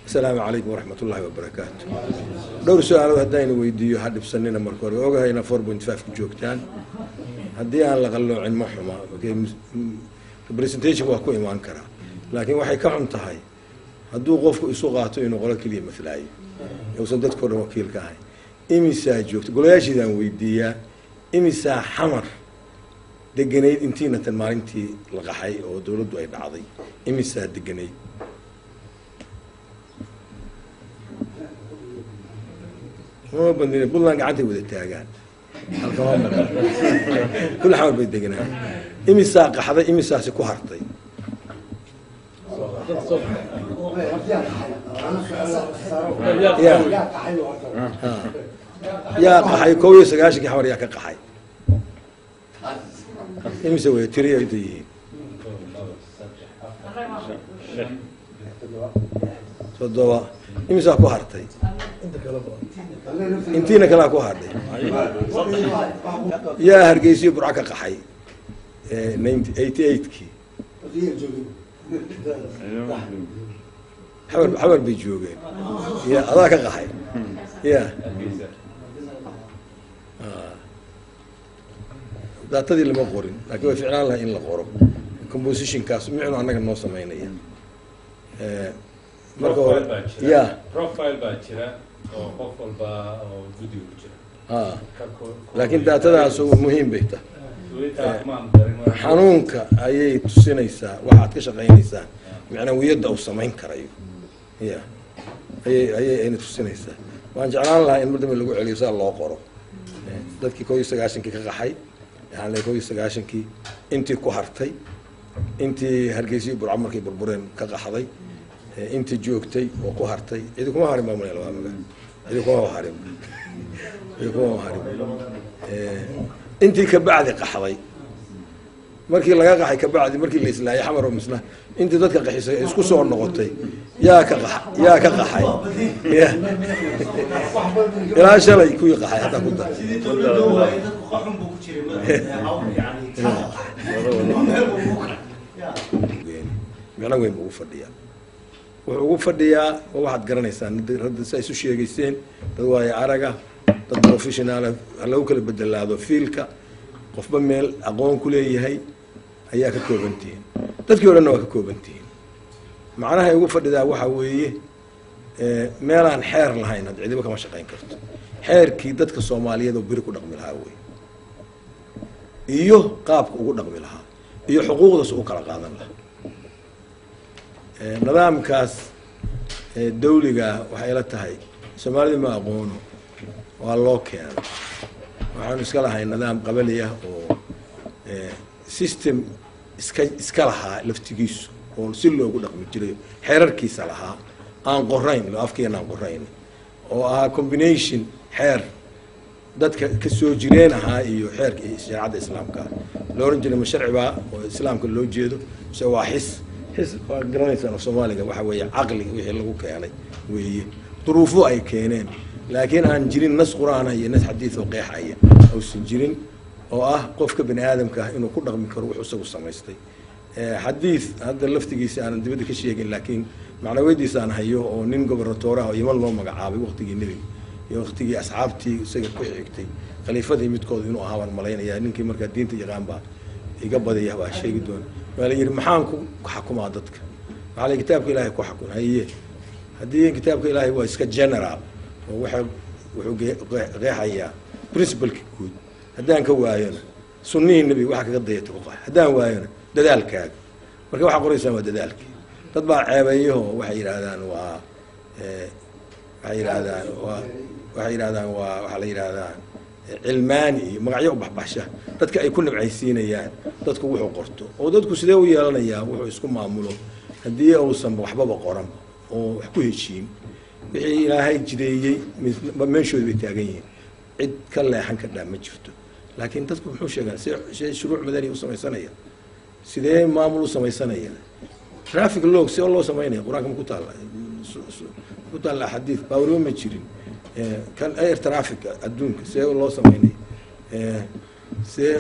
السلام عليكم ورحمة الله وبركاته. دور سؤال هداين ويديو حد بسننا مركور اوغا هنا 4.5 جوجتان هدي aan la qalloocin ma xuma presentation waa ku imaan kara laakiin waxay ka xun tahay haduu qofku isu qaato inuu qolo kaliya maslaayo uusan dadku dhan wakiil ka ahay imisa joogto golayaashidan weydiiyaa imisa xamar deganeyd intiina tan maalintii la qaxay oo dawladdu ay dhacday imisa deganeyd ما بندين بلان قعدت وده تاجان الكلام كل حول بيدقنا إمي ساق حدا إمي ساسي كهرتي يا قحي كويس قاشك حور يا كقحي إمي سوي تري يدي صدوا إمي ساق كهرتي انتينا كلا كو هادي يا هرقيسي برعك قحي 88 كي حبر بيجوغين يا هذاك قحي يا داتدي لما قورين لكن فعلا لها ان لا قورو كومبوزيشن كاس معنو انغا نو سمينيا يا بروفايل باجرا qof walba oo video ku jira laakiin daatadaas muhiim bay tahay xanuunka ayay tusinaysaa waxaad ka shaqeynaysaa macnaawiyada uu sameyn karayo ayay tusinaysaa waan jeclaan lahaa in mardan lagu celiyo saa loo qoro dadkii 19 ka qaxay aan la 19 intii ku hartay intii hargeysa burco markay burbureen ka qaxday intii joogtay oo ku hartay cid kuma harin baa meel waaga cid kuma harin intii ka bacdi qaxday markii laga qaxay ka bacdi markii la islaayay xamar oo misna intii dadka qaxisay isku soo noqotay yaa ka qaxay ilaa shalay ku qaxay hada ku dar macna weyn ugu fadhiya wuxuu fadhiyaa waxaad garanaysaan radda ay isu sheegayseen dad waay araga dad professional lagu kala bedelaado fiilka qofba meel aqoon ku leeyahay ayaa ka koobantiin dadkii horena waa ka koobantiin macnaha ay ugu fadhidaa waxa weeye meel aan xeer lahayn had cidiba kama shaqeyn karto xeerkii dadka Soomaaliyeed oo biri ku dhaqmi lahaa way iyo qaabka ugu dhaqmi lahaa iyo xuquuqda uu kala qaadan lahaa nidaamkaas dawliga waxay la tahay Soomaalidu ma aqoono waa loo keenay waxaan iska lahay nidaam qabali ah oo system iska lahaa laftigiisu oo si loogu dhaqmi jiray xeerarkiisa lahaa aan qorayn loo afkeena aan qorayn oo ah combination xeer dadka ka soo jireen ahaa iyo xeerka shariicada islaamka loo oran jiray sharciga oo islaamka loo jeedo soo waa حس قرانيسان Soomaaliga waxa weeye aqli wixii lagu keenay weeye duruufo ay keeneen laakiin aan jirin nas quraana iyo nas xadiis oo qeexaya oo jirin oo ah qofka bini aadamka inuu ku dhaqmi karo wuxuu isagu sameystay xadiis hadda laftigiisa aan dibadda ka sheegin laakiin macnawidiisa aan hayo oo nin gobernatooraha oo Yaman loo magacaabay waqtigii nabi iyo waqtigii asxaabtii isaga ku xigtay khaliifadii midkood inuu ahaa malaynaya ninkii marka diinta yaqaan baa iga badaya baa sheegi doon wala yiri maxaan ku xukumaa dadka waxa kitaabka Ilaahay ku xukun haye hadii kitaabka Ilaahay waa iska general oo wuxuu qeexaya principle guud hadaan ka waayana sunnii nabi waxa kaga dayato hadaan waayana dadaalkaaga marka waxa qoraysaa waa dadaalkii dad baa ceebayo waxay yiraahdaan waxa la yiraahdaan علماني magacyo baxbaxsha dadka ay ku nabcaysiinayaan dadku wuxuu qorto oo dadku sidee u yeelanaya wuxuu isku maamulo hadii uusan waxba qoran oo wax ku heshiin wixii Ilaahay jideeyay meeshooda bay taagan yihiin cid ka leexan ka dhaama jirto laakiin dadku wuxuu sheegaa si shuruuc madani u samaysanaya sidee maamul u samaysanaya traffic law si loo sameeyo quraanka ku taala xadiis bawro ma jirin كان اير ترافيك ادونك سي لو سميني سي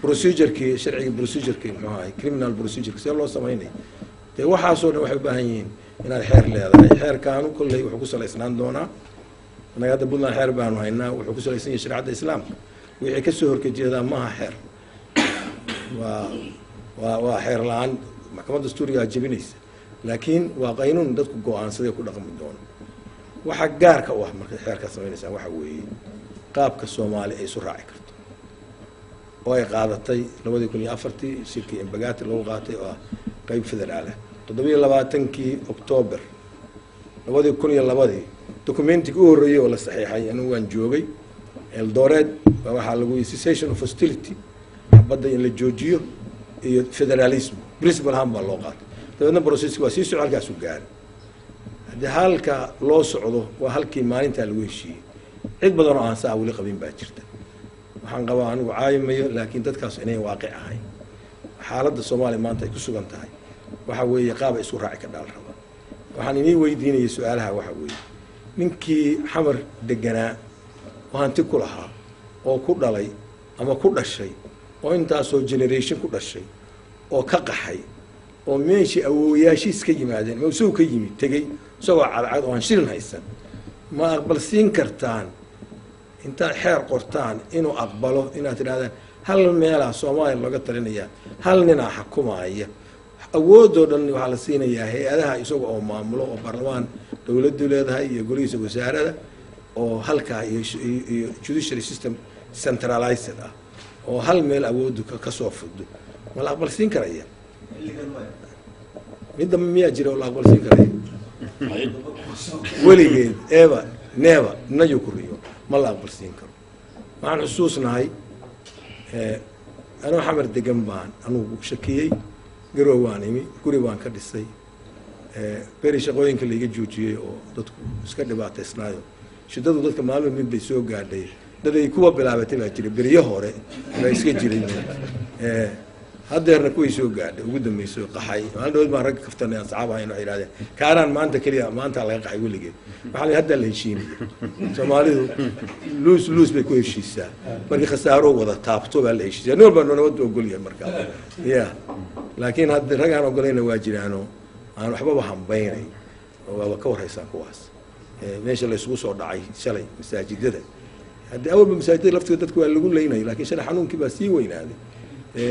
بروسيجر كي شرعي بروسيجر كي معاي كريمنال بروسيجر سي لو سميني waxaasoo dhan waxay u baahan yihiin inaad xeer leedahay xeerkaanu kolley wuxuu ku salaysnaan doonaa annaga hadda puntland xeer baanu haynaa wuxuu ku salaysan yahay shareecadda islaamka wixii kasoo horjeedaa maaha xeer waa xeer la-aan maxkamadda dastuurigaa jebinaysa laakiin waa qaynuun dadku go-aansaday ku dhaqmi doono waxa gaarka u ah markay xeerkaa samaynaysaan waxa weeye qaabka soomaali ay isu raaci karto oo ay qaadatay 2004 shirkii embagaati lagu qaatay oo ah qayb federaal ah 27kii Oktoobar 2002 documentig u horreeyay oo la saxiixay anigu waan joogay Eldoret waxaa lagu cessation of hostility badda in la joojiyo iyo federalism principal hamba loo qaatay dadna processki waa sii socod halkaas u gaaray hadii halka loo socdo waa halkii maalinta lagu heshiiyay cid badan oo aan saa wali qabin baa jirta waxaan qabaa anigu caayimayo laakiin dadkaas inay waaqic ahayn xaaladda Soomaaliya maanta ay ku sugan tahay waxa weeye qaab isu raaci ka dhaal raba waxaan inii weydiinayay su'aalaha waxa weeye ninkii xamar deganaa oo hanti ku lahaa oo ku dhalay ama ku dhashay oo intaasoo generation ku dhashay oo ka qaxay oo meeshii awoowayaashiis ka yimaadeen ma soo ka yimid tagay isagoo cadcad oo aan shilin haysan ma aqbal siin kartaan inta xeer qortaan inuu aqbalo inaad tirahdaan hal meela Soomaaliya laga talinaya hal nin xukumaaya awoodoo dhan waxa la siinayaa hay'adaha isagoo oo maamulo oo baarlamaan dawladdu leedahay iyo golihiisa wasaarada oo halka iyo judicial system centralized ah oo hal meel awood ka soo fudo ma la aqbal siin karaya midda miyaa jira oo la aqbal siin karaya weligeed ever never nayo kuriyo ma la aqbal siin karo waxaan xusuusnahay anoo xamar degan baan anugu shakiyay garow waan imi guri baan ka dhisay beri shaqooyinka la iga joojiyay oo dadku iska dhibaataysnaayo shidadu dadka maalmo mid bay soo gaadhay dad ay kuwa bilaabatay baa jiray beriyo hore baa iska jiray haddeerna kuway soo gaadhay ugu dambeysay qaxay maalin dhow baan rag kaftanay asxaab ahayn oo yiraahdeen kaaraan maanta kaliya maanta laga qaxay weligeed waxaan hadda la heshiinay Soomaalidu luus bay ku heshiisaa markii khasaaro wada taabto baa la heshiisaa nin walba nabad ogol yahay markaa laakiin hadda ragaan ogolayna waa jiraano aan waxba hambaynay oo ka warhaysan kuwaas meesha la isugu soo dhacay shalay masaajidada hadda awalba masaajidada laftiga dadku waa lagu leeynay laakiin shalay xanuunkii baa sii weynaaday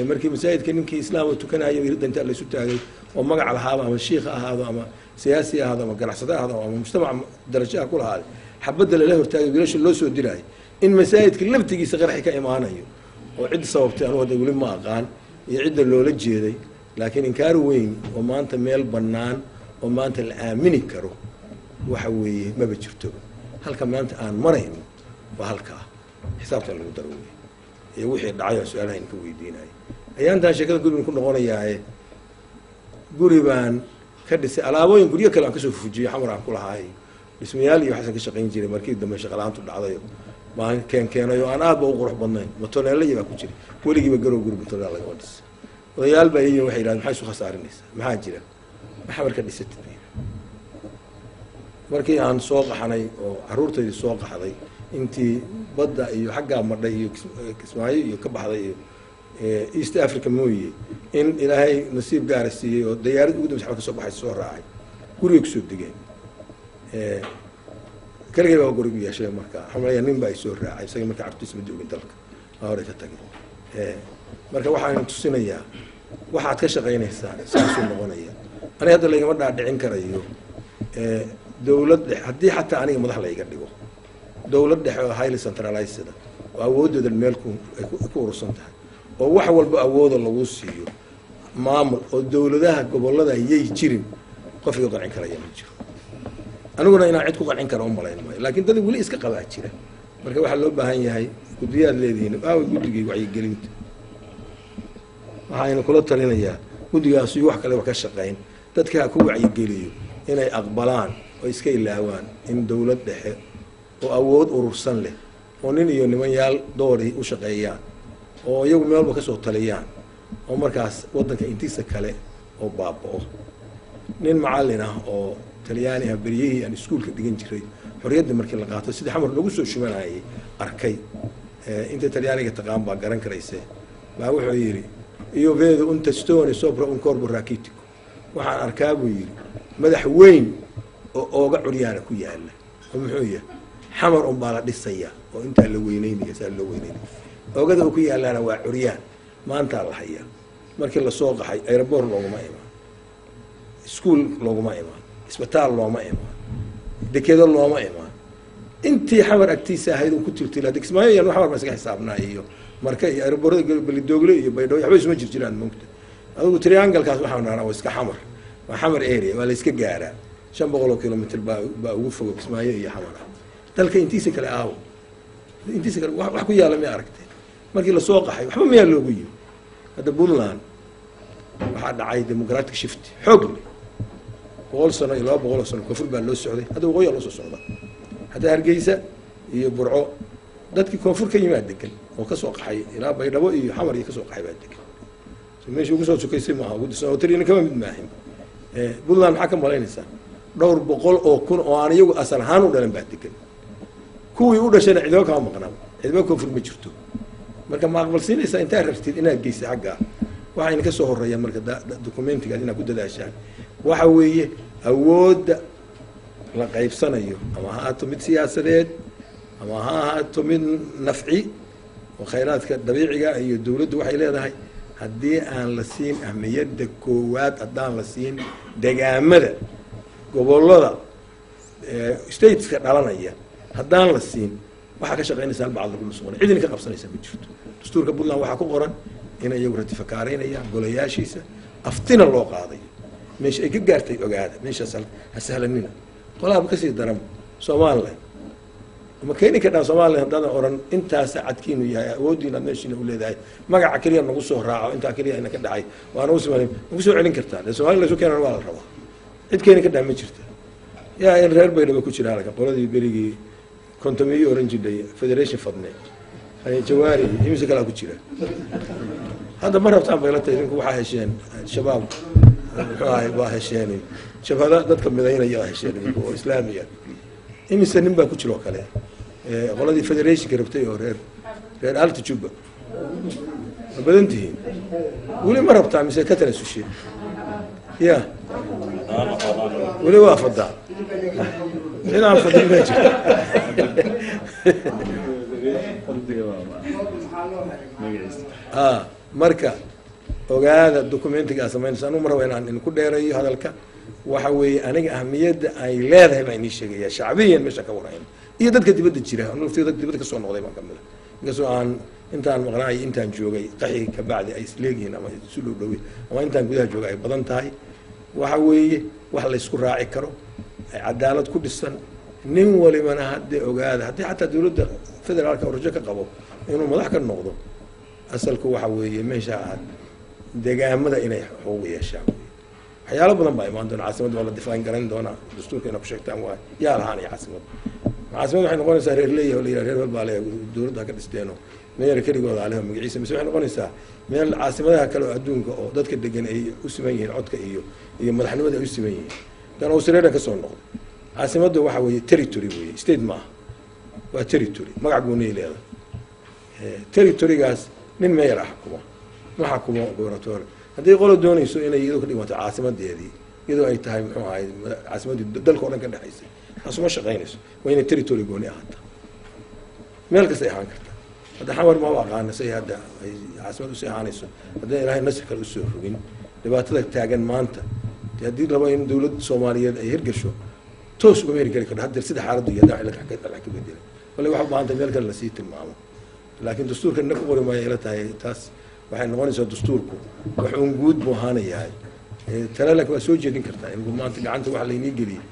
markii masaajidka ninkii islaamka tukanayo wiilada la isu taagay oo magac lahaaba ama sheekh ahaado ama siyaasi ahaado ama ganacsade ahaado ama mujtamac darajo ku lahaado xabadda la hortaagay wiilasha loo soo diray in masaajidka laftigiisa qarxi ka imaanayo oo cid sababtay anoo wada wali ma aqaan iyo cid loola jeeday laakiin inkaar weyn oo maanta meel banaan oo maanta la aamini karo waxa weeye ma jirto halka maanta aan marayno waa halka xisaabta lagu daro ee wixii dhacay su'aalaha in ka weydiinay ayaantaa sheekada guriga ku noqonayaa guri baan ka dhisay alaabooyin guriga kale aan ka soo fujiyay xamar aan ku lahaay dhismayaal iyo waxaan ka shaqayn jiray markii dambe shaqalaantu dhacday baan keenayo aan aad u qurux badnayn matoneelay baa ku jiray weligiiba garow guri matoneelay laga dhisay odayaal baa iyo waxay yiraahdeen maxay soo khasaarinaysaa maxaa jira maxaa marka dhisatay markii aan soo qaxnay oo caruurtaydi soo qaxday intii badda iyo xagga madhay iyo Kismaayo iyo ka baxday iyo East Africa mooyee in ilaahay nasiib gaar siiyay oo diyaarad ugu dambeysay ka soo baxay soo raacay guriga ku soo degeen kaliya waa guriga yeeshay marka xamalaya nin baa soo raacay isaga marka cartiis ma joogin dalka hore ka tagay marka waxaan tusinayaa waxaad ka shaqeynaysaa saasoo noqonaya aniga hadda la igama dhaadhicin karayo dawladda haddii xataa aniga madax la iga dhigo dawlad dhexe oo highly centralized oo awoodooda meel ku urursan tahay oo wax walba awoodo lagu siiyo maamul oo dawladaha gobolada ayay jirin qof iga qancin karaya ma jiro aniguna inaan cid ku qancin karo umaleyn maayo laakiin dad wali iska qabaa jira marka waxa loo baahan yahay gudiyaad leedihiin guddigii wacyigelinta waxayna kula talinayaa guddigaas iyo wax kale ka shaqeyn dadka ku wacyigeliyo inay aqbalaan oo iska ilaawaan in dawlad dhexe oo awood urursan leh oo nin iyo nimanyaal doori u shaqeeyaan oo iyagu meel walba ka soo taliyaan oo markaas wadanka intiisa kale oo baaba'o nin macallin ah oo talyaani ah beriyihii aan iskuulka dhigan jiray xorriyadda markii la qaato sidii xamar lagu soo shubanayay arkay inta talyaaniga taqaan baa garan karayse baa wuxuu yidhi io vedo un testone sopra un corpo rachitico waxaan arkaa buu yidhi madax weyn oo ooga curyaana ku yaala oo muxuu yahay xamar un baa la dhisaya oo intaa la weyneynaya saa loo weyneynaya oogada uu ku yaalaana waa curyaan maantaa la hayaa markii lasoo qaxay aeroboort looguma imaan iskuol looguma imaan isbitaal looma imaan dekedo looma imaan intii xamar agtiisa ahayd uu ku tirtila degmaayo iyo xamar ma iska xisaabnaa iyo marka iyo aeroboorada balidoogle iyo baydhabo waxba isma jiraan moogta adigu triangle-kaas waxaan dhahnaa waa iska xamar waa xamar area waa la iska gaaraa 500 kilomitr baa ugu fogo kismaayo iyo xamar ah dalka intiisa kale aawo intiisa kale wax ku yaala ma aragtay markii la soo qaxay waxba ma loogu yimi hadda Puntland waxaa dhacay democratic shift xoog leh 100 sano iyo 200 sano koonfur baa loo socday hadda waqooyi loo soo socda hadda Hargeysa iyo Burco dadkii koonfur ka yimaad degan oo ka soo qaxay ilaa Baydhabo iyo xamar iyo ka soo qaxay baa degan meesha ugu soo sukaysay maaha ugu soo tirina kama mid maahin Puntland maxaa ka malaynaysaa dhowr boqol oo kun oo aan iyagu asal ahaan u dhalan baa degan kuwii u dhashayna cidoo kama maqnaa cidoo koonfur ma jirto marka ma aqbalsiinaysaa intaa rabtid inaad geysay xagga waxayna ka soo horeeyaan marka documentiga inaad ku dadaashaan waxa weeye awoodda la qaybsanayo ama ha ahaato mid siyaasadeed ama ha ahaato mid nafci oo khayraadka dabiiciga iyo dawladdu waxay leedahay haddii aan la siin ahmiyadda koowaad haddaan la siin degaamada gobollada stateska dhalanaya haddaan la siin waxaa ka shaqaynaysaa bacad lagu musuqana cidina ka qabsanaysa ma jirto dastuurka Puntland waxaa ku qoran inay iyagu ratifakaaraynayaan golayaashiisa aftina loo qaaday meesha ay ka gaartay ogaada meeshaas ha sahlanina qolaaba kasii daran Soomaaliland ma keeni ka dhan Soomaaliland haddaan oran intaas cadkiinu yahay awoodiina meeshiina u leedahay magaca kaliya nagu soo raaco inta kaliya ina ka dhacay waana u Soomaaliland ugu soo celin kartaa Soomaaliland soo keenana waa la rabaa cid keeni ka dhan ma jirto yaa in reer Baydhabo ku jira halka qoladii berigii kontomiyo orange day federation fadne ay jawaari imisa kala ku jira hadda mar rabtaan beelata idinku waxa hesheen shabaab waa hesheen shabada dadka midaynaya hesheen oo islaamiya imisa nin baa ku jiro kale qoladii federation ka rabtay oo reer alta juba badantii wali mar rabtaa mise ka tanasusheen ya wali waa fadaa inaan fadin ma jirto marka ogaada documentiga samaynaysa anu mar weynaan in ku dheereeyo hadalka waxa weeye aniga ahmiyadda ay leedahay baan inii sheegaya shacbiyan meesha ka warayn iyo dadka dibadda jira anu dadka dibadda ka soo noqday baan kamid inkastoo aan intaan maqnaay intaan joogay qaxi ka bacdi ay isleegihiin ama isu dhowdhoway ama intaan gudaha joogay ay badan tahay waxa weeye wax la isku raaci karo ay cadaalad ku dhisan nin walibana haddii ogaada haddii xataa dawladda federaalka rajo ka qabo inuu madax ka noqdo asalku waxa weeye meesha aad degaamada inay xuquuq yeeshaan waxyaalo badan baa imaan doona caasimadda waa la difaan garan doonaa dastuurka inay ku sheegtaan waa yaa lahaan iyo caasimadda waxay noqonaysaa reer leeyahay oo la yidhaha reer walbaa leeyahay dawladda ka dhisteeno meeyar keligooda aleho magaciisa mise waxay noqonaysaa meel caasimadaha kale oo adduunka oo dadka degan ay u siman yihiin codka iyo madaxnimada ay u siman yihiin dan Australia ka soo noqdo caasimadda waxa weeye territory weeye state maaha waa territory magac gooni leedahay territorygaas nin meeyar ah ma xakumo gobornatoor haddii qolo doonayso inay iyadoo ka dhimato caasimadeedii iyadoo ay tahay muxuu ahayd caasimadii dalka oo dhan ka dhexaysay taas uma shaqaynayso waa inay territory gooni ahaataa meel kasta ay ahaan kartaa hadda xamar ma aqaana say hadda ay caasimad usii ahaanayso haddii ilaahay nasir kale usoo rogin dhibaatada taagan maanta haddii laba in dawladda Soomaaliyeed ay hirgasho toos uga heri kari karto hadda sida xaaladdu iyo hadda la ka bedelay wala waxa u baahan tahay meel kale la sii tilmaamo laakiin dastuurka inna ku qori maayo ila tahay taas waxay noqonaysaa dastuurku wax uun guud buu ahaanayahay talaalak waa soo jeedin kartaa in maanta gacanta wax laynii geliyay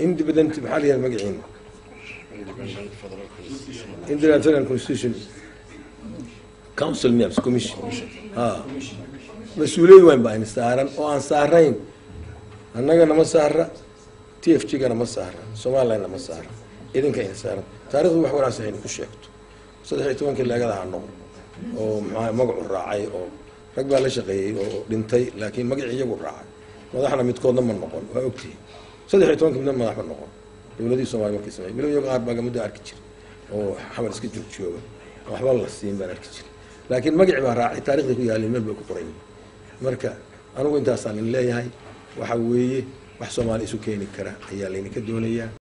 independent maxaa la yidhaha magaciina independent federal constitution council maps commission mas-uuliyad weyn baa in saaran oo aan saarayn annaga nama saara TFG-ga nama saara Somaliland nama saara idinka in saaran taariikhdu wax wanaagsan ay ku sheegto 13 laagada ha noqdo oo magacu raacay oo rag baa la shaqeeyay oo dhintay laakiin magacii iyagu raacay madaxna midkoodna ma noqon waa ogtihiin 13 midna madax ma noqon dawladii Soomaaliya markii sameeyay bilo iyagu aad baa muddo arki jiray oo xamar iska jooga waxba la siin baan arki jiray laakiin magacii baa raacay taariikhda ku yaalay meel baa ku qoran marka anigu intaasaan leeyahay waxa weeye wax Soomaali isu keeni kara ayaa laydinka doonayaa